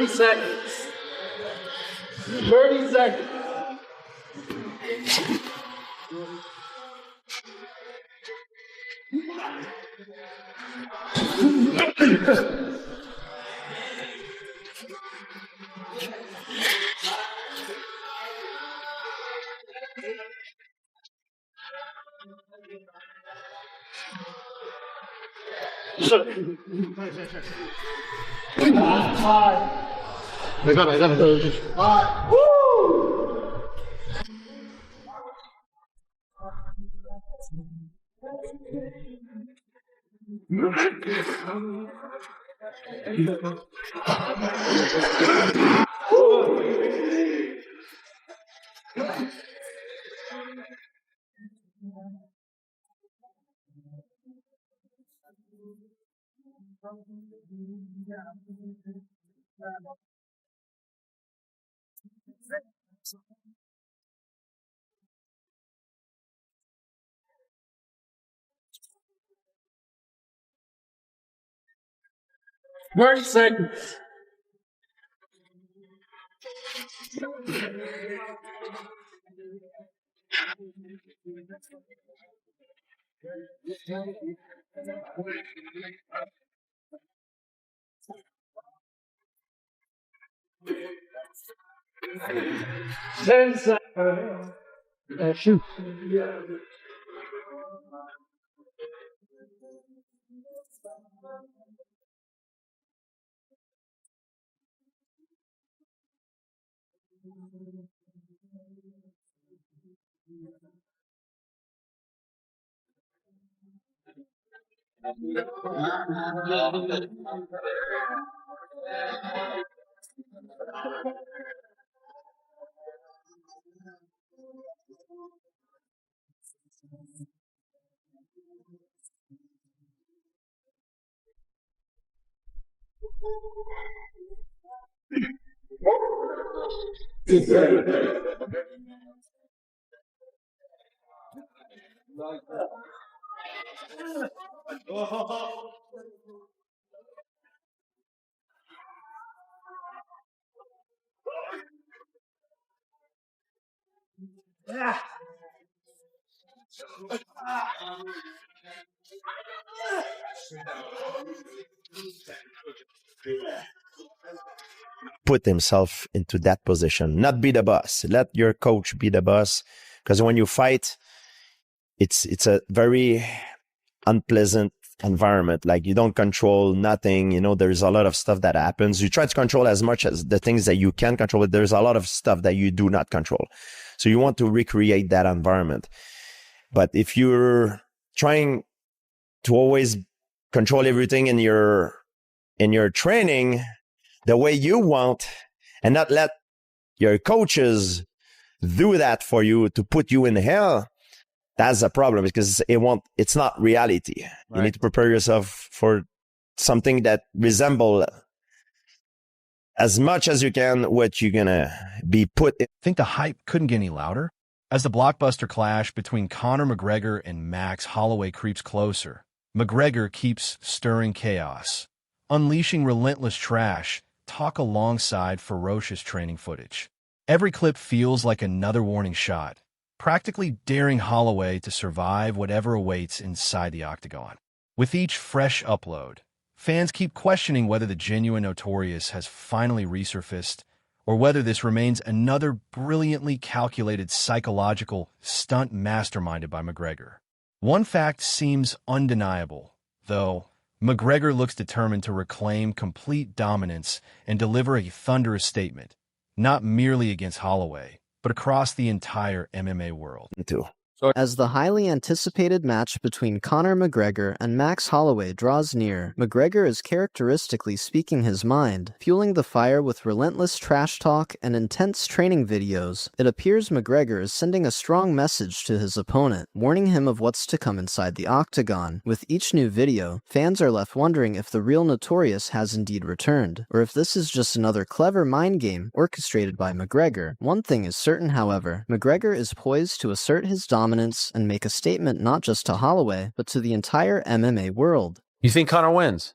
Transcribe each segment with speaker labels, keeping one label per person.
Speaker 1: Seconds. 30 seconds. I got it. Woo! Thirty seconds. Shoot.
Speaker 2: Put himself into that position, not be the boss. Let your coach be the boss, because when you fight, it's a very unpleasant environment. Like, you don't control nothing. You know, there's a lot of stuff that happens. You try to control as much as the things that you can control, but there's a lot of stuff that you do not control. So you want to recreate that environment. But if you're trying to always control everything in your training the way you want, and not let your coaches do that for you to put you in hell, that's a problem, because it's not reality. Right. You need to prepare yourself for something that resemble as much as you can what you're gonna be put in.
Speaker 3: Think the hype couldn't get any louder? As the blockbuster clash between Conor McGregor and Max Holloway creeps closer, McGregor keeps stirring chaos, unleashing relentless trash talk alongside ferocious training footage. Every clip feels like another warning shot, practically daring Holloway to survive whatever awaits inside the octagon. With each fresh upload, fans keep questioning whether the genuine Notorious has finally resurfaced, or whether this remains another brilliantly calculated psychological stunt masterminded by McGregor. One fact seems undeniable, though. McGregor looks determined to reclaim complete dominance and deliver a thunderous statement, not merely against Holloway, but across the entire MMA world.
Speaker 2: Too.
Speaker 4: As the highly anticipated match between Conor McGregor and Max Holloway draws near, McGregor is characteristically speaking his mind, fueling the fire with relentless trash talk and intense training videos. It appears McGregor is sending a strong message to his opponent, warning him of what's to come inside the octagon. With each new video, fans are left wondering if the real Notorious has indeed returned, or if this is just another clever mind game orchestrated by McGregor. One thing is certain, however, McGregor is poised to assert his dominance and make a statement not just to Holloway, but to the entire MMA world.
Speaker 5: You think Conor wins?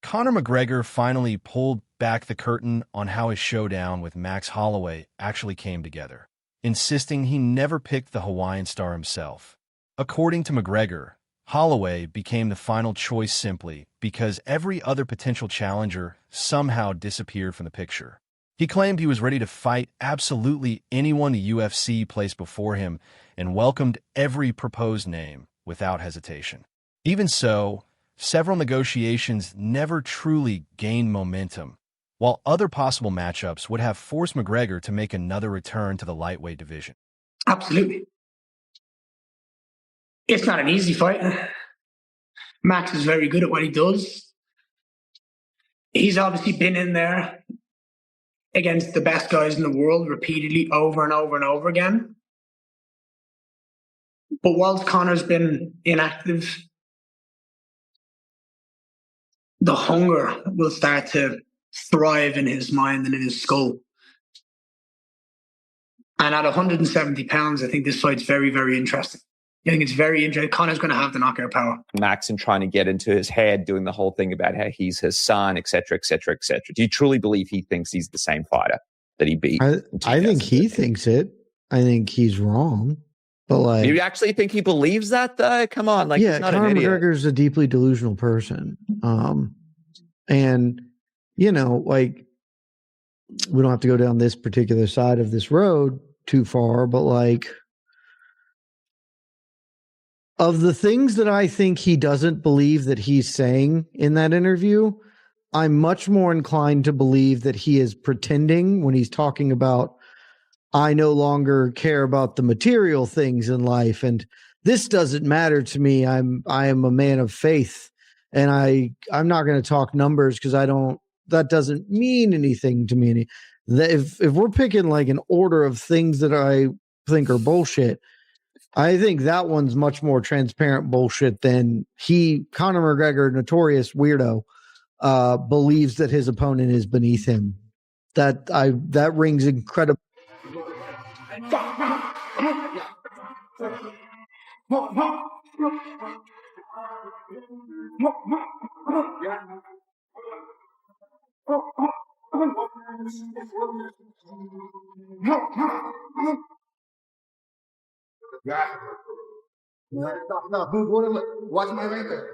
Speaker 3: Conor McGregor finally pulled back the curtain on how his showdown with Max Holloway actually came together, insisting he never picked the Hawaiian star himself. According to McGregor, Holloway became the final choice simply because every other potential challenger somehow disappeared from the picture. He claimed he was ready to fight absolutely anyone the UFC placed before him and welcomed every proposed name without hesitation. Even so, several negotiations never truly gained momentum, while other possible matchups would have forced McGregor to make another return to the lightweight division.
Speaker 6: Absolutely. It's not an easy fight. Max is very good at what he does. He's obviously been in there against the best guys in the world repeatedly over and over and over again. But whilst Conor's been inactive, the hunger will start to thrive in his mind and in his skull. And at 170 pounds, I think this fight's very, very interesting. I think it's very interesting. Conor's going to have the knockout power.
Speaker 7: Max and trying to get into his head, doing the whole thing about how he's his son, et cetera, et cetera, et cetera. Do you truly believe he thinks he's the same fighter that he beat?
Speaker 8: I think he thinks it. I think he's wrong. But like,
Speaker 7: you actually think he believes that? Come on, like,
Speaker 8: yeah,
Speaker 7: he's not
Speaker 8: Conor
Speaker 7: an idiot.
Speaker 8: McGregor's a deeply delusional person. And you know, like, we don't have to go down this particular side of this road too far, but like, of the things that I think he doesn't believe that he's saying in that interview, I'm much more inclined to believe that he is pretending when he's talking about, I no longer care about the material things in life, and this doesn't matter to me. I am a man of faith, and I'm not going to talk numbers because that doesn't mean anything to me. If we're picking like an order of things that I think are bullshit, I think that one's much more transparent bullshit than Conor McGregor, notorious weirdo, believes that his opponent is beneath him. That rings incredible.
Speaker 1: No, watch my record.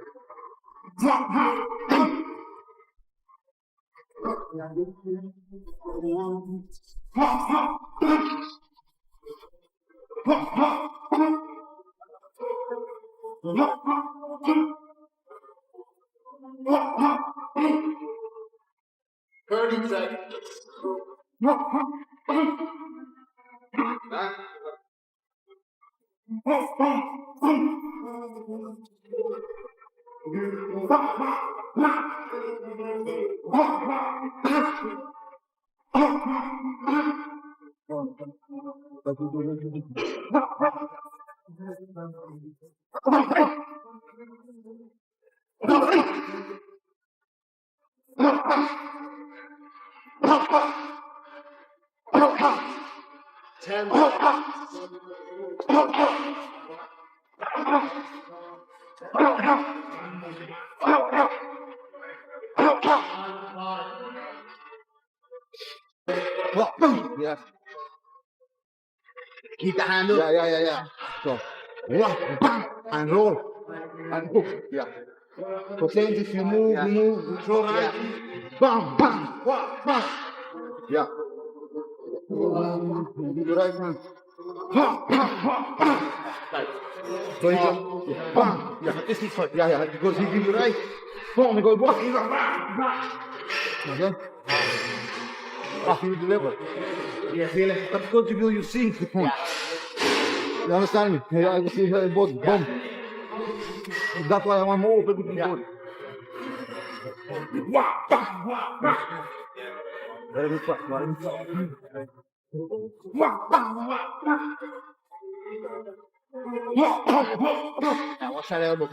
Speaker 1: Yeah. Keep the handle. Yeah. So, and roll. And hook. Yeah. So change if you move, throw right. Bam, bam, bam. Yeah. Do the right hand. So you go, bam. Yeah, this is right. Yeah. Because he give you right. Boom, he goes, walking. Okay. After you deliver. Yeah, feel it. That's good to feel you see the point. You understand me? Yeah, I see how it goes. Boom. That's why I want more people to do it. Very fast, right? Now, watch that elbow.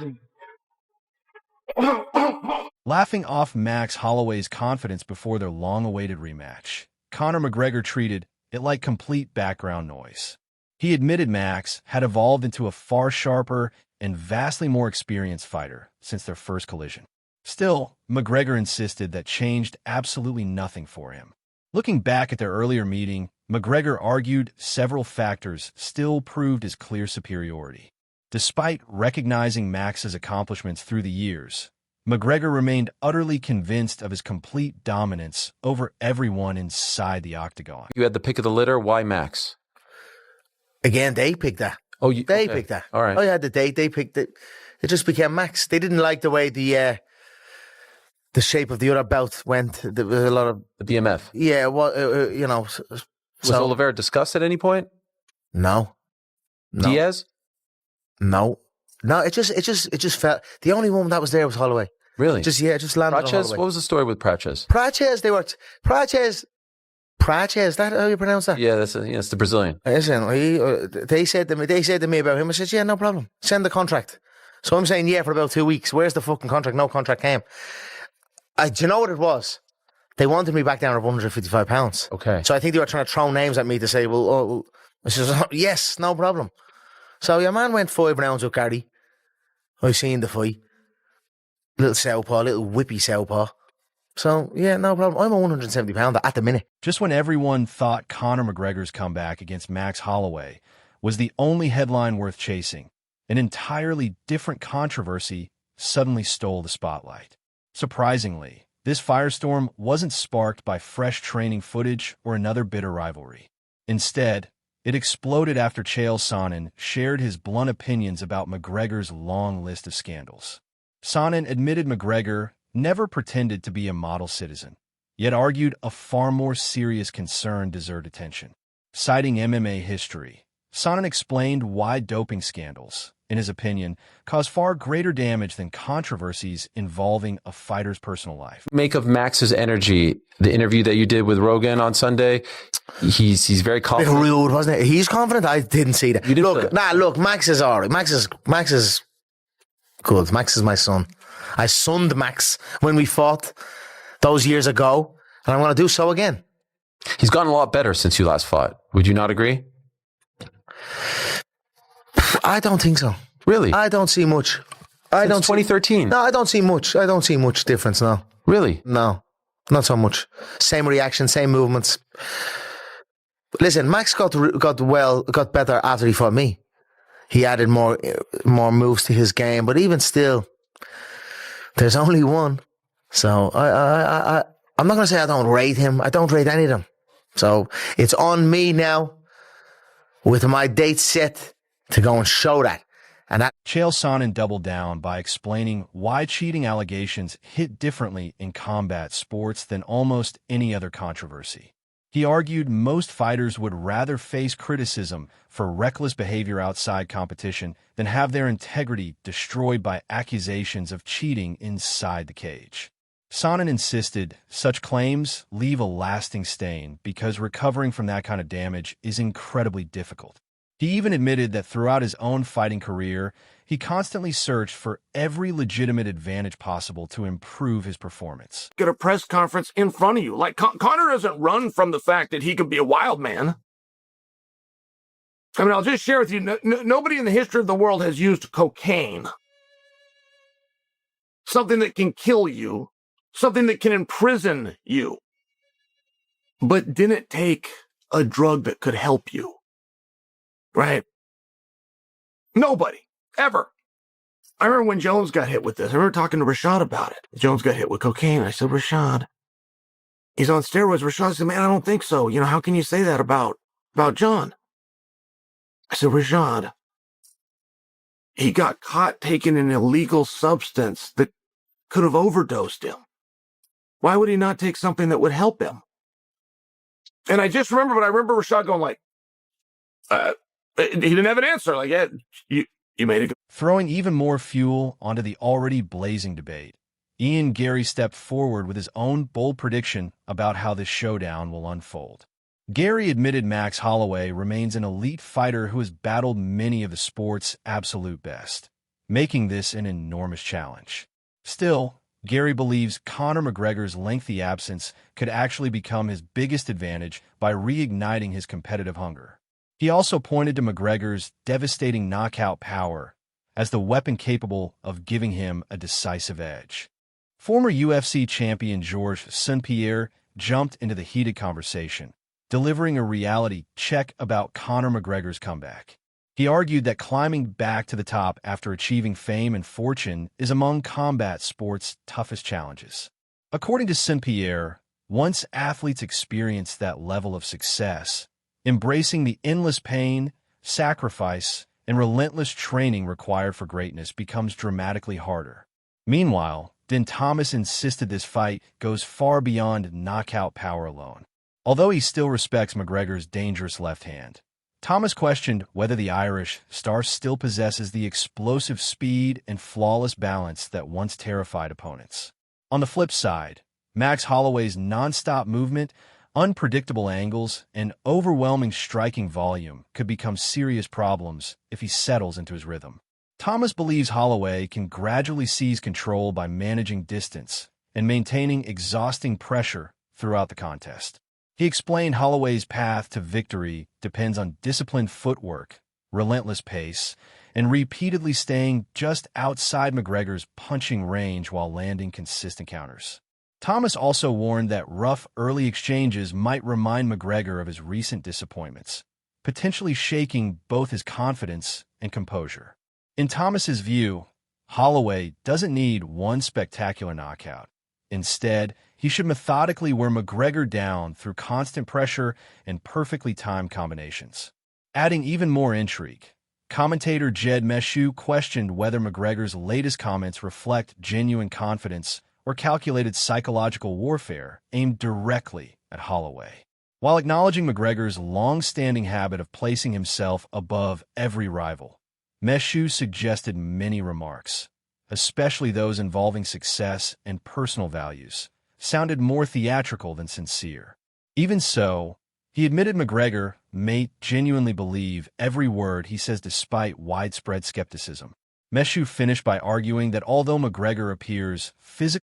Speaker 3: Laughing off Max Holloway's confidence before their long-awaited rematch, Conor McGregor treated it like complete background noise. He admitted Max had evolved into a far sharper and vastly more experienced fighter since their first collision. Still, McGregor insisted that changed absolutely nothing for him. Looking back at their earlier meeting, McGregor argued several factors still proved his clear superiority. Despite recognizing Max's accomplishments through the years, McGregor remained utterly convinced of his complete dominance over everyone inside the octagon.
Speaker 5: You had the pick of the litter. Why Max?
Speaker 9: Again, they picked that.
Speaker 5: Oh,
Speaker 9: they picked that.
Speaker 5: All right.
Speaker 9: I had the date. They picked it. It just became Max. They didn't like the way the shape of the other bout went. There was a lot of
Speaker 5: the BMF.
Speaker 9: Yeah, well, you know.
Speaker 5: Was Oliveira discussed at any point?
Speaker 9: No.
Speaker 5: Diaz?
Speaker 9: No. It just felt the only one that was there was Holloway.
Speaker 5: Really?
Speaker 9: Just landed on
Speaker 5: Praches?
Speaker 9: Holloway.
Speaker 5: What was the story with Praches?
Speaker 9: Praches, is that how you pronounce that?
Speaker 5: Yeah, it's the Brazilian.
Speaker 9: Listen, they said to me about him. I said, yeah, no problem. Send the contract. So I'm saying, yeah, for about 2 weeks. Where's the fucking contract? No contract came. Do you know what it was? They wanted me back down at 155 pounds.
Speaker 5: Okay.
Speaker 9: So I think they were trying to throw names at me to say, well, I said, yes, no problem. So your man went 5 rounds with Gary. I seen the fight. Little whippy southpaw. So, yeah, no problem. I'm a 170 pounder at the minute.
Speaker 3: Just when everyone thought Conor McGregor's comeback against Max Holloway was the only headline worth chasing, an entirely different controversy suddenly stole the spotlight. Surprisingly, this firestorm wasn't sparked by fresh training footage or another bitter rivalry. Instead, it exploded after Chael Sonnen shared his blunt opinions about McGregor's long list of scandals. Sonnen admitted McGregor never pretended to be a model citizen, yet argued a far more serious concern deserved attention. Citing MMA history, Sonnen explained why doping scandals, in his opinion, cause far greater damage than controversies involving a fighter's personal life.
Speaker 5: Make of Max's energy, the interview that you did with Rogan on Sunday. He's very confident.
Speaker 9: Rude, wasn't it? He's confident. I didn't see that. Look, Max is all right. Max is good. Max is my son. I sunned Max when we fought those years ago, and I'm going to do so again.
Speaker 5: He's gotten a lot better since you last fought. Would you not agree?
Speaker 9: I don't think so.
Speaker 5: Really?
Speaker 9: I don't see much.
Speaker 5: Since 2013?
Speaker 9: No, I don't see much. I don't see much difference, no.
Speaker 5: Really?
Speaker 9: No, not so much. Same reaction, same movements. Listen, Max got better after he fought me. He added more moves to his game, but even still, there's only one. So I'm not going to say I don't rate him. I don't rate any of them. So it's on me now, with my date set, to go and show that. And that
Speaker 3: Chael Sonnen doubled down by explaining why cheating allegations hit differently in combat sports than almost any other controversy. He argued most fighters would rather face criticism for reckless behavior outside competition than have their integrity destroyed by accusations of cheating inside the cage. Sonnen insisted such claims leave a lasting stain because recovering from that kind of damage is incredibly difficult. He even admitted that throughout his own fighting career, he constantly searched for every legitimate advantage possible to improve his performance.
Speaker 10: Get a press conference in front of you. Like, Conor doesn't run from the fact that he could be a wild man. I mean, I'll just share with you, nobody in the history of the world has used cocaine. Something that can kill you. Something that can imprison you. But didn't take a drug that could help you. Right? Nobody. Ever. I remember when Jones got hit with this. I remember talking to Rashad about it. Jones got hit with cocaine. I said, Rashad, he's on steroids. Rashad said, man, I don't think so. You know, how can you say that about John? I said, Rashad, he got caught taking an illegal substance that could have overdosed him. Why would he not take something that would help him? And I just remember, but I remember Rashad going like, He didn't have an answer. Like, yeah, you made it.
Speaker 3: Throwing even more fuel onto the already blazing debate, Ian Gary stepped forward with his own bold prediction about how this showdown will unfold. Gary admitted Max Holloway remains an elite fighter who has battled many of the sport's absolute best, making this an enormous challenge. Still, Gary believes Conor McGregor's lengthy absence could actually become his biggest advantage by reigniting his competitive hunger. He also pointed to McGregor's devastating knockout power as the weapon capable of giving him a decisive edge. Former UFC champion Georges St-Pierre jumped into the heated conversation, delivering a reality check about Conor McGregor's comeback. He argued that climbing back to the top after achieving fame and fortune is among combat sport's toughest challenges. According to St-Pierre, once athletes experience that level of success, embracing the endless pain, sacrifice, and relentless training required for greatness becomes dramatically harder. Meanwhile, Din Thomas insisted this fight goes far beyond knockout power alone. Although he still respects McGregor's dangerous left hand, Thomas questioned whether the Irish star still possesses the explosive speed and flawless balance that once terrified opponents. On the flip side, Max Holloway's non-stop movement, unpredictable angles, and overwhelming striking volume could become serious problems if he settles into his rhythm. Thomas believes Holloway can gradually seize control by managing distance and maintaining exhausting pressure throughout the contest. He explained Holloway's path to victory depends on disciplined footwork, relentless pace, and repeatedly staying just outside McGregor's punching range while landing consistent counters. Thomas also warned that rough early exchanges might remind McGregor of his recent disappointments, potentially shaking both his confidence and composure. In Thomas's view, Holloway doesn't need one spectacular knockout. Instead, he should methodically wear McGregor down through constant pressure and perfectly timed combinations. Adding even more intrigue, commentator Jed Meshew questioned whether McGregor's latest comments reflect genuine confidence or calculated psychological warfare aimed directly at Holloway. While acknowledging McGregor's long-standing habit of placing himself above every rival, Meshew suggested many remarks, especially those involving success and personal values, sounded more theatrical than sincere. Even so, he admitted McGregor may genuinely believe every word he says despite widespread skepticism. Meshew finished by arguing that although McGregor appears physically